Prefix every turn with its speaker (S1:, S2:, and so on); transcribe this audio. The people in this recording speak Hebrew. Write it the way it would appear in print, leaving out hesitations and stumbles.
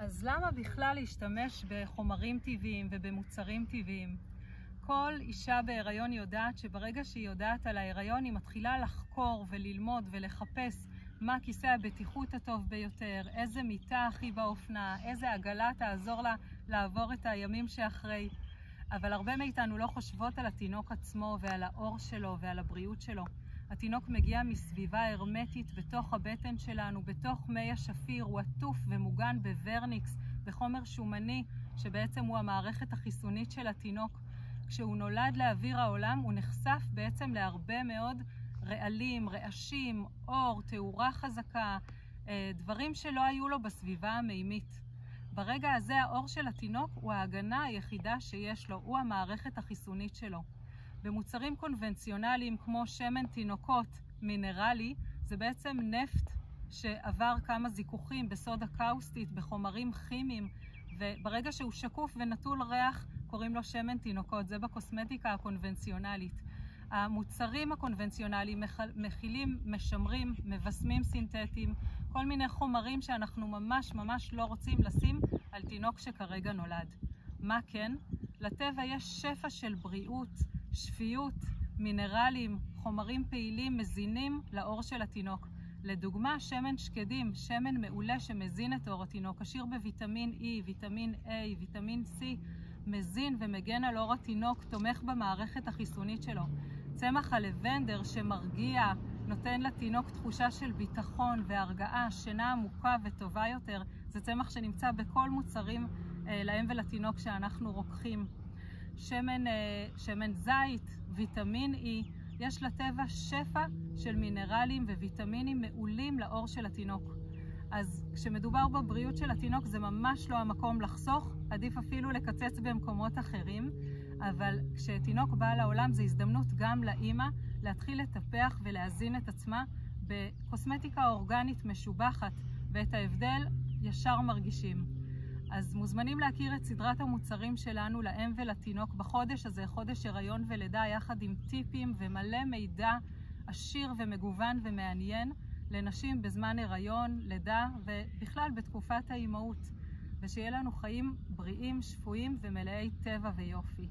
S1: אז למה בכלל להשתמש בחומרים טבעיים ובמוצרים טבעיים? כל אישה בהיריון יודעת שברגע שהיא יודעת על ההיריון היא מתחילה לחקור וללמוד ולחפש מה כיסא הבטיחות הטוב ביותר, איזה מיטה הכי באופנה, איזה עגלה תעזור לה לעבור את הימים שאחרי. אבל הרבה מאיתנו לא חושבות על התינוק עצמו ועל האור שלו ועל הבריאות שלו. התינוק מגיע מסביבה הרמטית בתוך הבטן שלנו, בתוך מי השפיר, הוא עטוף ומוגן בוורניקס, בחומר שומני, שבעצם הוא המערכת החיסונית של התינוק. כשהוא נולד לאוויר העולם, הוא נחשף בעצם להרבה מאוד רעלים, רעשים, אור, תאורה חזקה, דברים שלא היו לו בסביבה המימית. ברגע הזה האור של התינוק הוא ההגנה היחידה שיש לו, הוא המערכת החיסונית שלו. במוצרים קונבנציונליים כמו שמן תינוקות מינרלי, זה בעצם נפט שעבר כמה זיכוכים בסודה קאוסטית, בחומרים כימיים, וברגע שהוא שקוף ונטול ריח קוראים לו שמן תינוקות, זה בקוסמטיקה הקונבנציונלית. המוצרים הקונבנציונליים מכילים משמרים, מבסמים סינתטיים, כל מיני חומרים שאנחנו ממש לא רוצים לשים על תינוק שכרגע נולד. מה כן? לטבע יש שפע של בריאות, שפיות, מינרלים, חומרים פעילים מזינים לאור של התינוק. לדוגמה, שמן שקדים, שמן מעולה שמזין את אור התינוק, עשיר בוויטמין E, ויטמין A, ויטמין C, מזין ומגן על אור התינוק, תומך במערכת החיסונית שלו. צמח הלבנדר שמרגיע, נותן לתינוק תחושה של ביטחון והרגעה, שינה עמוקה וטובה יותר. זה צמח שנמצא בכל מוצרים להם ולתינוק שאנחנו רוקחים. שמן זית, ויטמין E, יש לטבע שפע של מינרלים וויטמינים מעולים לאור של התינוק. אז כשמדובר בבריאות של התינוק זה ממש לא המקום לחסוך, עדיף אפילו לקצץ במקומות אחרים, אבל כשתינוק בא לעולם זה הזדמנות גם לאמא להתחיל לטפח ולהזין את עצמה בקוסמטיקה אורגנית משובחת, ואת ההבדל ישר מרגישים. אז מוזמנים להכיר את סדרת המוצרים שלנו לאם ולתינוק בחודש הזה, חודש הריון ולידה, יחד עם טיפים ומלא מידע עשיר ומגוון ומעניין לנשים בזמן הריון, לידה ובכלל בתקופת האימהות, ושיהיה לנו חיים בריאים, שפויים ומלאי טבע ויופי.